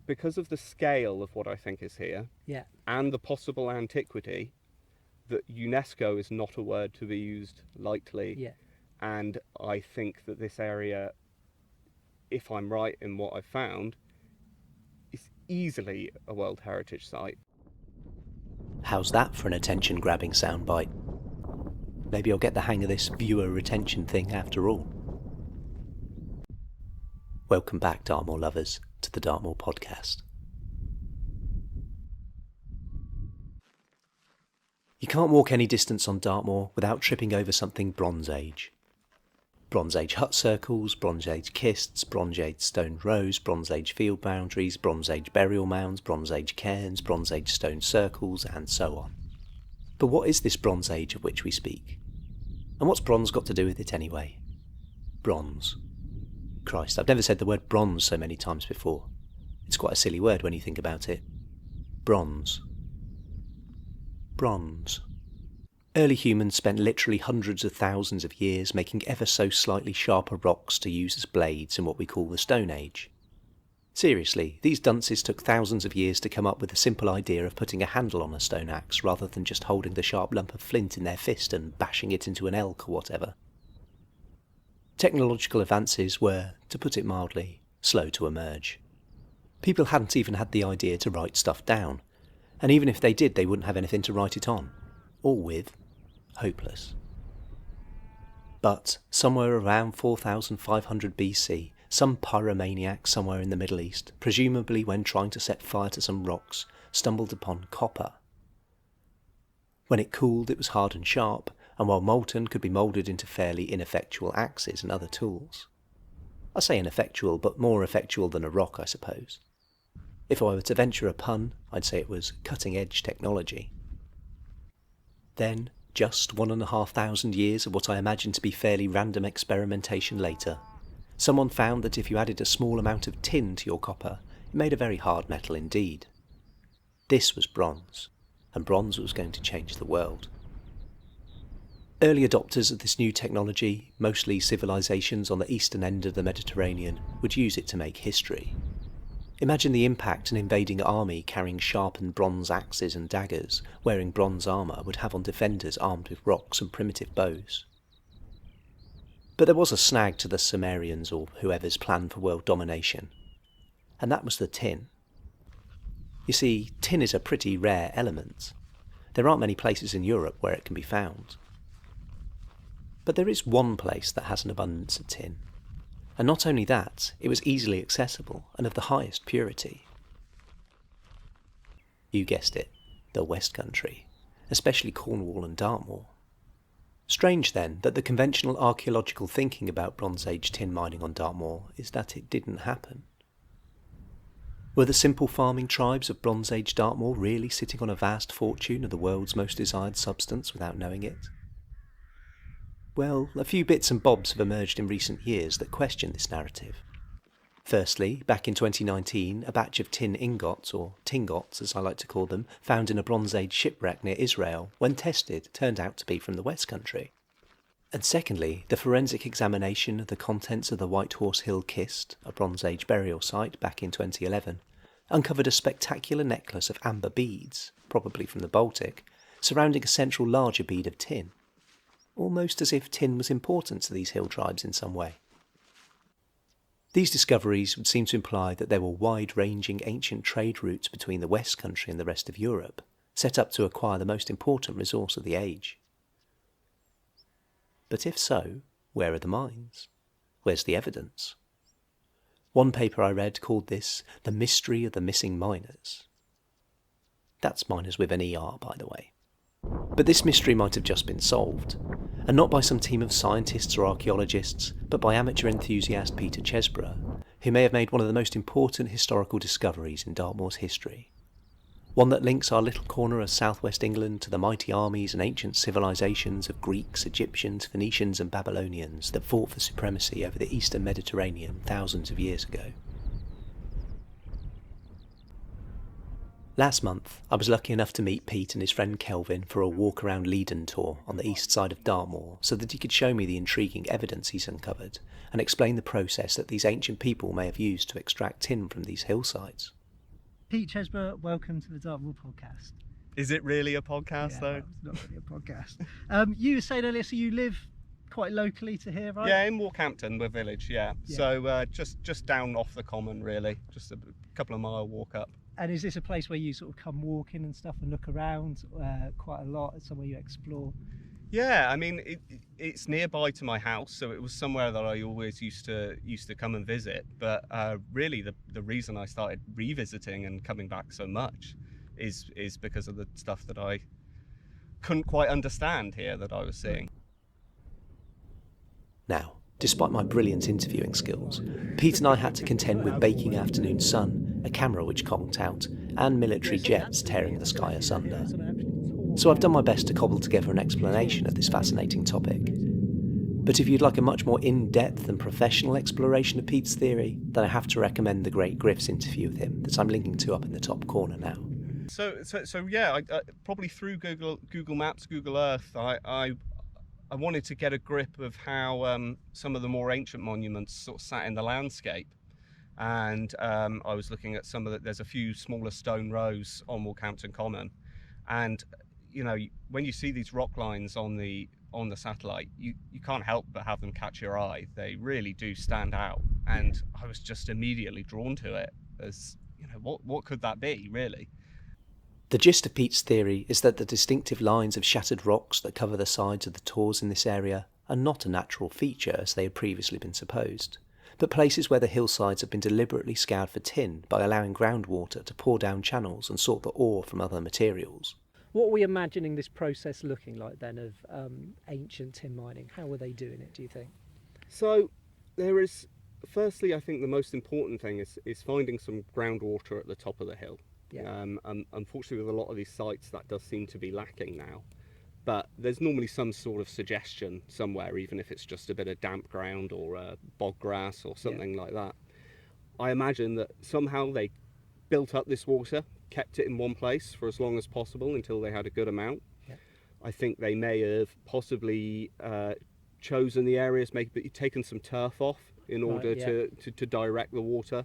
because of the scale of what I think is here, Yeah. and the possible antiquity, that UNESCO is not a word to be used lightly. Yeah. And I think that this area, if I'm right in what I've found, is easily a World Heritage Site. How's that for an attention-grabbing soundbite? Maybe I'll get the hang of this viewer retention thing after all. Welcome back, Dartmoor lovers, to the Dartmoor podcast. You can't walk any distance on Dartmoor without tripping over something Bronze Age. Bronze Age hut circles, Bronze Age kists, Bronze Age stone rows, Bronze Age field boundaries, Bronze Age burial mounds, Bronze Age cairns, Bronze Age stone circles, and so on. But what is this Bronze Age of which we speak? And what's bronze got to do with it anyway? Bronze. Christ, I've never said the word bronze so many times before. It's quite a silly word when you think about it. Bronze. Bronze. Early humans spent literally hundreds of thousands of years making ever so slightly sharper rocks to use as blades in what we call the Stone Age. Seriously, these dunces took thousands of years to come up with the simple idea of putting a handle on a stone axe rather than just holding the sharp lump of flint in their fist and bashing it into an elk or whatever. Technological advances were, to put it mildly, slow to emerge. People hadn't even had the idea to write stuff down, and even if they did, they wouldn't have anything to write it on, or with. Hopeless. But somewhere around 4500 BC, some pyromaniac somewhere in the Middle East, presumably when trying to set fire to some rocks, stumbled upon copper. When it cooled, it was hard and sharp, and while molten, could be moulded into fairly ineffectual axes and other tools. I say ineffectual, but more effectual than a rock, I suppose. If I were to venture a pun, I'd say it was cutting-edge technology. Then, just 1,500 years of what I imagine to be fairly random experimentation later, someone found that if you added a small amount of tin to your copper, it made a very hard metal indeed. This was bronze, and bronze was going to change the world. Early adopters of this new technology, mostly civilizations on the eastern end of the Mediterranean, would use it to make history. Imagine the impact an invading army carrying sharpened bronze axes and daggers, wearing bronze armour, would have on defenders armed with rocks and primitive bows. But there was a snag to the Sumerians or whoever's plan for world domination, and that was the tin. You see, tin is a pretty rare element. There aren't many places in Europe where it can be found. But there is one place that has an abundance of tin. And not only that, it was easily accessible and of the highest purity. You guessed it, the West Country, especially Cornwall and Dartmoor. Strange then that the conventional archaeological thinking about Bronze Age tin mining on Dartmoor is that it didn't happen. Were the simple farming tribes of Bronze Age Dartmoor really sitting on a vast fortune of the world's most desired substance without knowing it? Well, a few bits and bobs have emerged in recent years that question this narrative. Firstly, back in 2019, a batch of tin ingots, or tingots as I like to call them, found in a Bronze Age shipwreck near Israel, when tested, turned out to be from the West Country. And secondly, the forensic examination of the contents of the White Horse Hill Kist, a Bronze Age burial site back in 2011, uncovered a spectacular necklace of amber beads, probably from the Baltic, surrounding a central larger bead of tin. Almost as if tin was important to these hill tribes in some way. These discoveries would seem to imply that there were wide-ranging ancient trade routes between the West Country and the rest of Europe, set up to acquire the most important resource of the age. But if so, where are the mines? Where's the evidence? One paper I read called this the mystery of the missing miners. That's miners with an ER, by the way. But this mystery might have just been solved, and not by some team of scientists or archaeologists, but by amateur enthusiast Pete Chesbrough, who may have made one of the most important historical discoveries in Dartmoor's history. One that links our little corner of southwest England to the mighty armies and ancient civilizations of Greeks, Egyptians, Phoenicians and Babylonians that fought for supremacy over the eastern Mediterranean thousands of years ago. Last month, I was lucky enough to meet Pete and his friend Kelvin for a walk around Leedon Tor on the east side of Dartmoor so that he could show me the intriguing evidence he's uncovered and explain the process that these ancient people may have used to extract tin from these hillsides. Pete Chesbrough, welcome to the Dartmoor podcast. Is it really a podcast, though? Well, it's not really a podcast. You were saying earlier, so you live quite locally to here, right? Yeah, in Walkhampton, the village, yeah. So just down off the common, really. Just a couple of mile walk up. And is this a place where you sort of come walking and stuff and look around quite a lot? It's somewhere you explore? Yeah, I mean, it's nearby to my house, so it was somewhere that I always used to come and visit. But really, the reason I started revisiting and coming back so much is because of the stuff that I couldn't quite understand here that I was seeing. Now, despite my brilliant interviewing skills, Pete and I had to contend with baking afternoon sun, a camera which conked out, and military jets tearing the sky asunder. So I've done my best to cobble together an explanation of this fascinating topic. But if you'd like a much more in-depth and professional exploration of Pete's theory, then I have to recommend the great Griff's interview with him that I'm linking to up in the top corner now. So yeah, I probably through Google Maps, Google Earth, I wanted to get a grip of how some of the more ancient monuments sort of sat in the landscape. And I was looking at there's a few smaller stone rows on Walkhampton Common. And, you know, when you see these rock lines on the satellite, you can't help but have them catch your eye. They really do stand out. And I was just immediately drawn to it as, you know, what could that be, really? The gist of Pete's theory is that the distinctive lines of shattered rocks that cover the sides of the tors in this area are not a natural feature as they had previously been supposed, but places where the hillsides have been deliberately scoured for tin by allowing groundwater to pour down channels and sort the ore from other materials. What are we imagining this process looking like then of ancient tin mining? How were they doing it, do you think? So there is, firstly, I think the most important thing is finding some groundwater at the top of the hill. Yeah. Unfortunately, with a lot of these sites, that does seem to be lacking now. But there's normally some sort of suggestion somewhere, even if it's just a bit of damp ground or bog grass or something like that. I imagine that somehow they built up this water, kept it in one place for as long as possible until they had a good amount. Yeah. I think they may have possibly chosen the areas, maybe taken some turf off in order to direct the water.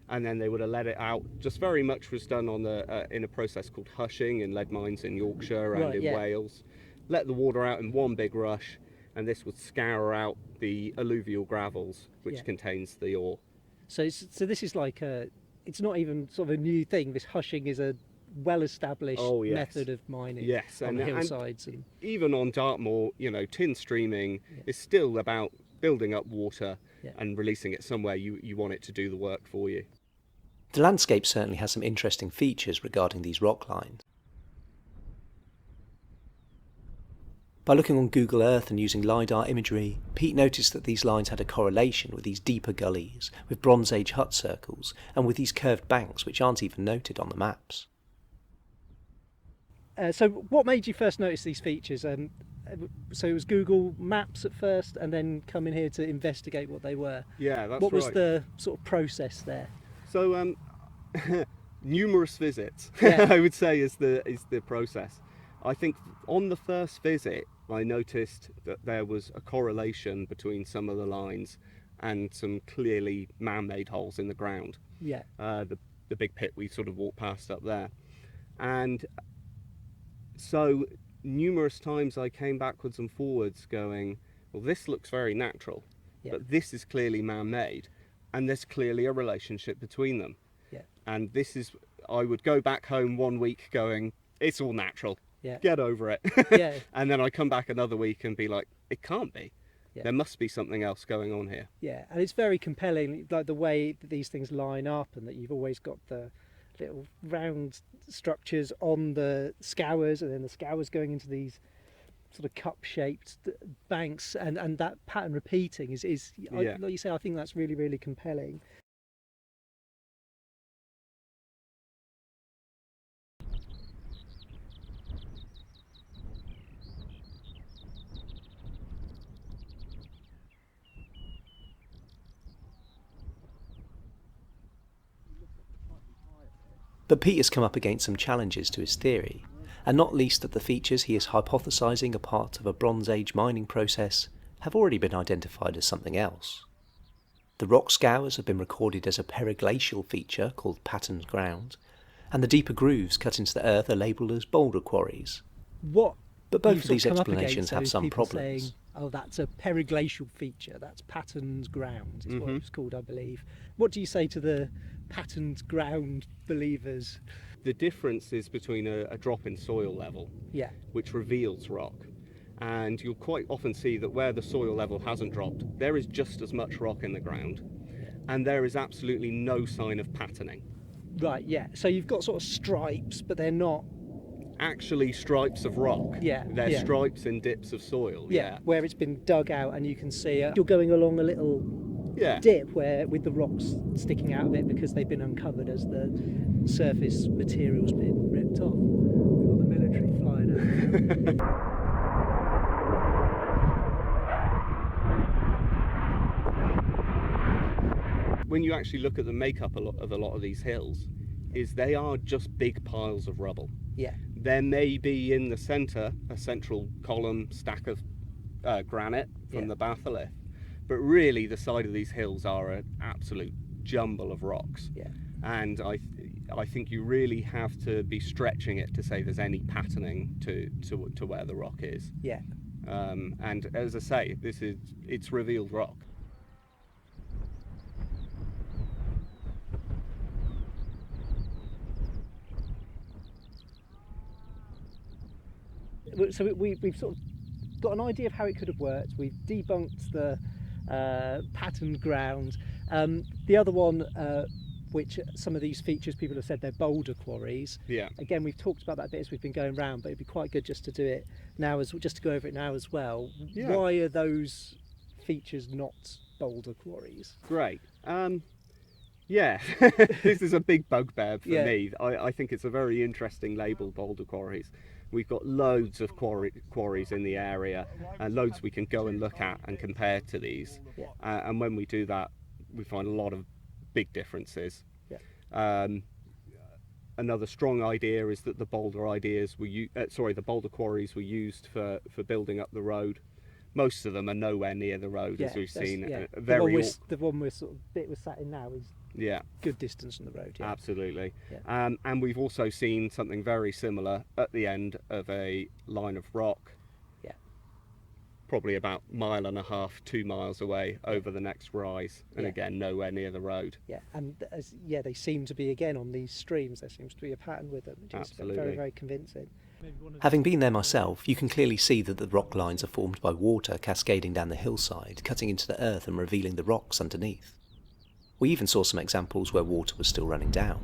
And then they would have let it out. Just very much was done on in a process called hushing in lead mines in Yorkshire and in Wales. Let the water out in one big rush, and this would scour out the alluvial gravels, which contains the ore. So this is like it's not even sort of a new thing. This hushing is a well-established method of mining on the hillsides. And even on Dartmoor, you know, tin streaming is still about building up water and releasing it somewhere you want it to do the work for you. The landscape certainly has some interesting features regarding these rock lines. By looking on Google Earth and using LiDAR imagery, Pete noticed that these lines had a correlation with these deeper gullies, with Bronze Age hut circles, and with these curved banks which aren't even noted on the maps. So what made you first notice these features? So it was Google Maps at first, and then coming here to investigate what they were. Yeah, that's right. What was the sort of process there? So numerous visits, I would say, is the process. I think on the first visit, I noticed that there was a correlation between some of the lines and some clearly man-made holes in the ground. Yeah. The big pit we sort of walked past up there, and so numerous times I came backwards and forwards going, well, this looks very natural, but this is clearly man-made, and there's clearly a relationship between them. Yeah. And this is, I would go back home one week going, it's all natural. Yeah. Get over it. Yeah. And then I come back another week and be like, it can't be. Yeah. There must be something else going on here. Yeah, and it's very compelling, like the way that these things line up, and that you've always got the little round structures on the scours, and then the scours going into these sort of cup-shaped banks, and that pattern repeating is like you say, I think that's really, really compelling. But Pete has come up against some challenges to his theory, and not least that the features he is hypothesising are part of a Bronze Age mining process have already been identified as something else. The rock scours have been recorded as a periglacial feature called patterned ground, and the deeper grooves cut into the earth are labelled as boulder quarries. What But both you've of sort these come up explanations against, have is some people problems. saying, oh, that's a periglacial feature, that's patterned ground, is what Mhm. it's called, I believe. What do you say to the patterned ground believers? The difference is between a drop in soil level, Yeah, which reveals rock, and you'll quite often see that where the soil level hasn't dropped, there is just as much rock in the ground, and there is absolutely no sign of patterning. right, yeah. So you've got sort of stripes, but they're not, Actually, stripes of rock. Yeah, They're yeah. stripes in dips of soil. Yeah. where it's been dug out and you can see it. You're going along a little Yeah. dip where with the rocks sticking out of it because they've been uncovered as the surface material's been ripped off. We've got the military flying out. When you actually look at the makeup of a lot of these hills, is they are just big piles of rubble. Yeah, There may be in the centre a central column stack of granite from Yeah. the batholith, but really the side of these hills are an absolute jumble of rocks. yeah. And I think you really have to be stretching it to say there's any patterning to where the rock is. Yeah. And as I say, it's revealed rock. So we've sort of got an idea of how it could have worked. We've debunked the patterned ground. The other one, which some of these features people have said they're boulder quarries. Yeah. Again, we've talked about that a bit as we've been going round, but it'd be quite good just to do it now, just to go over it now as well. Yeah. Why are those features not boulder quarries? Great. Yeah, this is a big bugbear for Yeah. me. I think it's a very interesting label, boulder quarries. We've got loads of quarries in the area, and loads we can go and look at and compare to these. Yeah. And when we do that, we find a lot of big differences. Yeah. Another strong idea is that the boulder quarries were used for building up the road. Most of them are nowhere near the road, as we've seen. Yeah. Very the one we're sort of bit we're sat in now is yeah. good distance from the road. Yeah. Absolutely. Yeah. And we've also seen something very similar at the end of a line of rock. Yeah. Probably about 1.5 miles, 2 miles away over the next rise. And Yeah. again, nowhere near the road. Yeah, and they seem to be again on these streams. There seems to be a pattern with them, which is Absolutely. very, very convincing. Having been there myself, you can clearly see that the rock lines are formed by water cascading down the hillside, cutting into the earth and revealing the rocks underneath. We even saw some examples where water was still running down.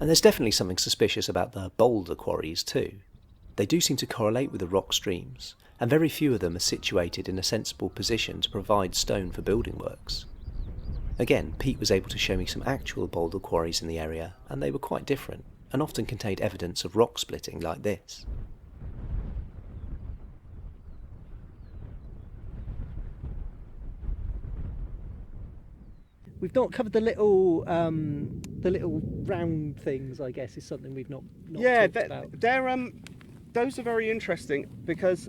And there's definitely something suspicious about the boulder quarries too. They do seem to correlate with the rock streams, and very few of them are situated in a sensible position to provide stone for building works. Again, Pete was able to show me some actual boulder quarries in the area, and they were quite different, and often contained evidence of rock splitting like this. We've not covered the little round things. I guess is something we've not Yeah, talked about. they're those are very interesting because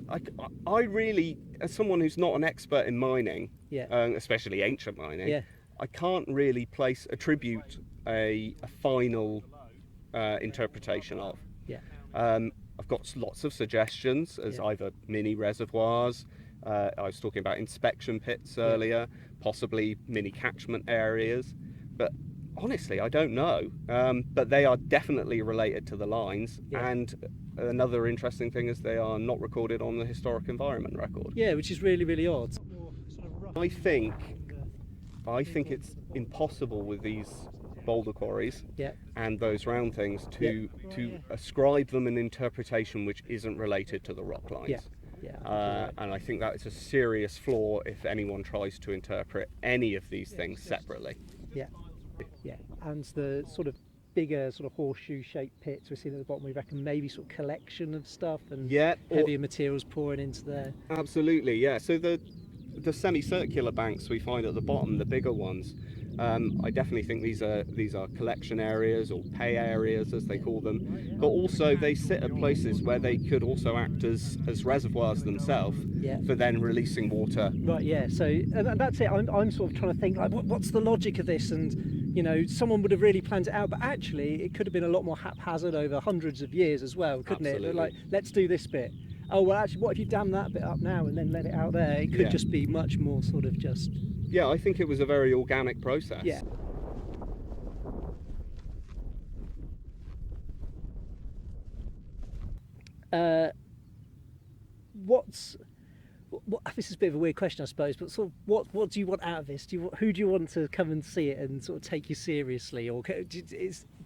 I really, as someone who's not an expert in mining, Yeah. especially ancient mining, Yeah. I can't really attribute a final interpretation of. Yeah. I've got lots of suggestions as Yeah. either mini reservoirs. I was talking about inspection pits earlier, possibly mini catchment areas, but honestly, I don't know. But they are definitely related to the lines, Yeah. and another interesting thing is they are not recorded on the historic environment record. Yeah, which is really, really odd. I think it's impossible with these boulder quarries Yeah. and those round things to ascribe them an interpretation which isn't related to the rock lines. Yeah. Yeah. And I think that is a serious flaw if anyone tries to interpret any of these things separately. Yeah. Yeah. And the sort of bigger sort of horseshoe-shaped pits we see at the bottom, we reckon maybe sort of collection of stuff and Yeah, heavier materials pouring into there. absolutely, yeah. So the semicircular banks we find at the bottom, the bigger ones, I definitely think these are collection areas, or pay areas as they call them, but also they sit at places where they could also act as reservoirs themselves Yeah. for then releasing water. Right, yeah. So that's it. I'm sort of trying to think, like, what's the logic of this? And, you know, someone would have really planned it out, but actually it could have been a lot more haphazard over hundreds of years as well, couldn't it? Absolutely. Like, let's do this bit. Oh, well, actually, what if you dam that bit up now and then let it out there? It could Yeah. just be much more sort of just... Yeah, I think it was a very organic process. Yeah. This is a bit of a weird question, I suppose, but sort of what do you want out of this? Who do you want to come and see it and sort of take you seriously, or do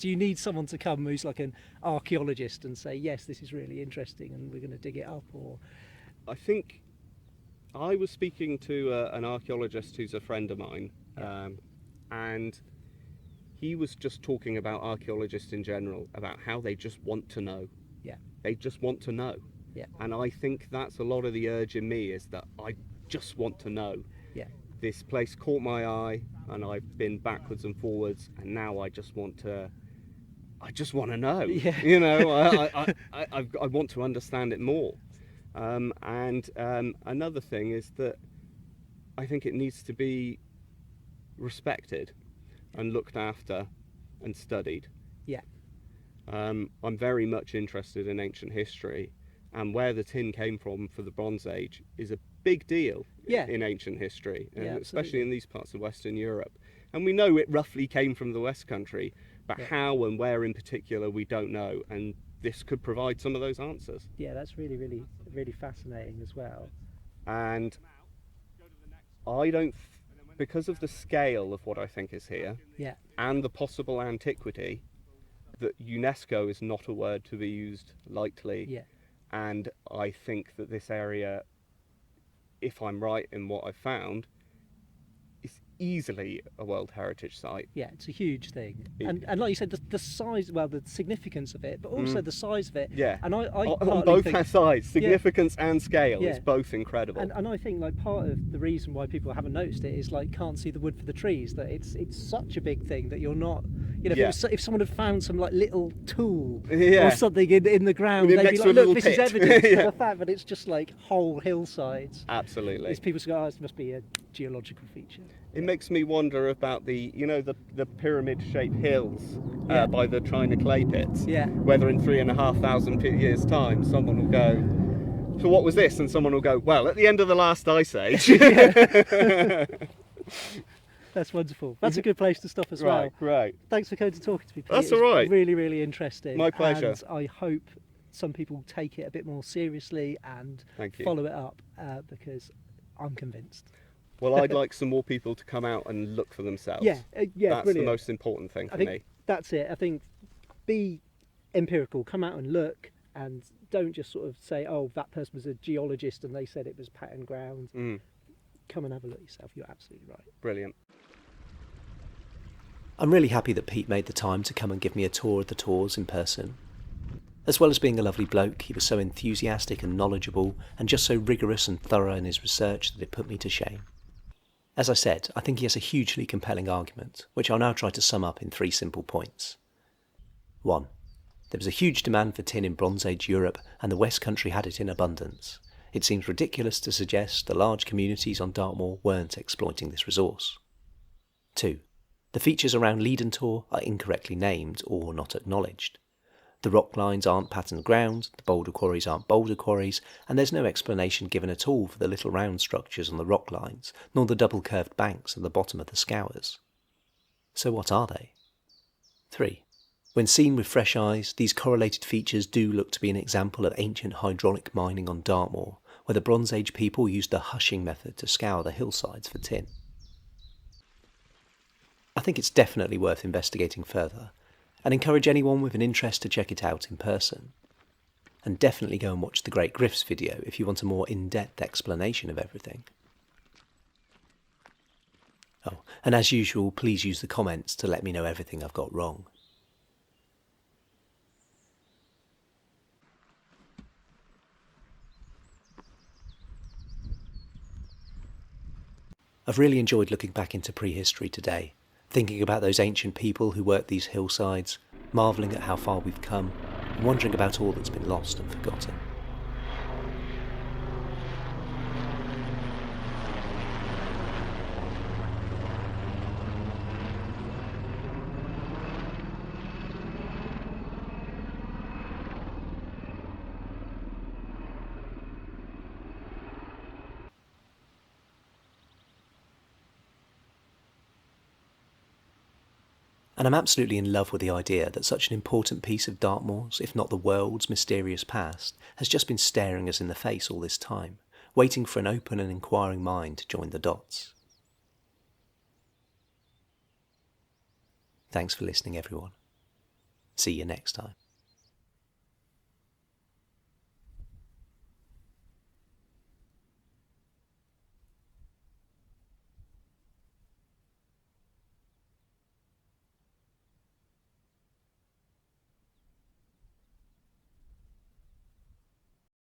you need someone to come who's like an archaeologist and say, yes, this is really interesting and we're going to dig it up? Or I think I was speaking to an archaeologist who's a friend of mine, and he was just talking about archaeologists in general, about how they just want to know. Yeah. They just want to know. Yeah. And I think that's a lot of the urge in me, is that I just want to know. Yeah. This place caught my eye, and I've been backwards and forwards, and now I just want to know. Yeah. You know, I want to understand it more. And another thing is that I think it needs to be respected and looked after and studied. Yeah. I'm very much interested in ancient history, and where the tin came from for the Bronze Age is a big deal. Yeah. In ancient history, Yeah, especially in these parts of Western Europe. And we know it roughly came from the West Country, but how and where in particular we don't know, and this could provide some of those answers. Yeah, that's really, really, really fascinating as well. And I don't, because of the scale of what I think is here, Yeah. and the possible antiquity, that UNESCO is not a word to be used lightly. Yeah. And I think that this area, if I'm right in what I've found, is easily a World Heritage Site. Yeah, it's a huge thing. And like you said, the size, well, the significance of it, but also the size of it. Yeah. And I On partly both think, sides, significance and scale is Yeah. both incredible. and I think, like, part of the reason why people haven't noticed it is, like, can't see the wood for the trees, that it's such a big thing that you're not, you know, Yeah. if someone had found some, like, little tool Yeah. or something in the ground, With it they'd be next like, to a look, little this is pit." evidence. Yeah. But the fact that it's just like whole hillsides, Absolutely. these people go, oh, this must be a geological feature. It makes me wonder about the pyramid-shaped hills Yeah. by the China clay pits. Yeah. Whether in 3,500 years' time someone will go, so what was this? And someone will go, well, at the end of the last ice age. That's wonderful. That's a good place to stop as well. Right. Thanks for coming to talking to me, Pete. That's It was all right. Really, really interesting. My pleasure. And I hope some people take it a bit more seriously and Thank you. follow it up, because I'm convinced. Well, I'd like some more people to come out and look for themselves. Yeah, That's brilliant. the most important thing for I think me. that's it. I think be empirical, come out and look, and don't just sort of say, oh, that person was a geologist and they said it was pattern ground. Come and have a look yourself. You're absolutely right. Brilliant. I'm really happy that Pete made the time to come and give me a tour of the Tors in person. As well as being a lovely bloke, he was so enthusiastic and knowledgeable, and just so rigorous and thorough in his research that it put me to shame. As I said, I think he has a hugely compelling argument, which I'll now try to sum up in 3 simple points. 1. There was a huge demand for tin in Bronze Age Europe, and the West Country had it in abundance. It seems ridiculous to suggest the large communities on Dartmoor weren't exploiting this resource. 2. The features around Leedon Tor are incorrectly named or not acknowledged. The rock lines aren't patterned ground, the boulder quarries aren't boulder quarries, and there's no explanation given at all for the little round structures on the rock lines, nor the double curved banks at the bottom of the scours. So what are they? 3. When seen with fresh eyes, these correlated features do look to be an example of ancient hydraulic mining on Dartmoor, where the Bronze Age people used the hushing method to scour the hillsides for tin. I think it's definitely worth investigating further, and encourage anyone with an interest to check it out in person. And definitely go and watch the Great Griff's video if you want a more in-depth explanation of everything. Oh, and as usual, please use the comments to let me know everything I've got wrong. I've really enjoyed looking back into prehistory today, thinking about those ancient people who worked these hillsides, marvelling at how far we've come, and wondering about all that's been lost and forgotten. And I'm absolutely in love with the idea that such an important piece of Dartmoor's, if not the world's, mysterious past has just been staring us in the face all this time, waiting for an open and inquiring mind to join the dots. Thanks for listening, everyone. See you next time.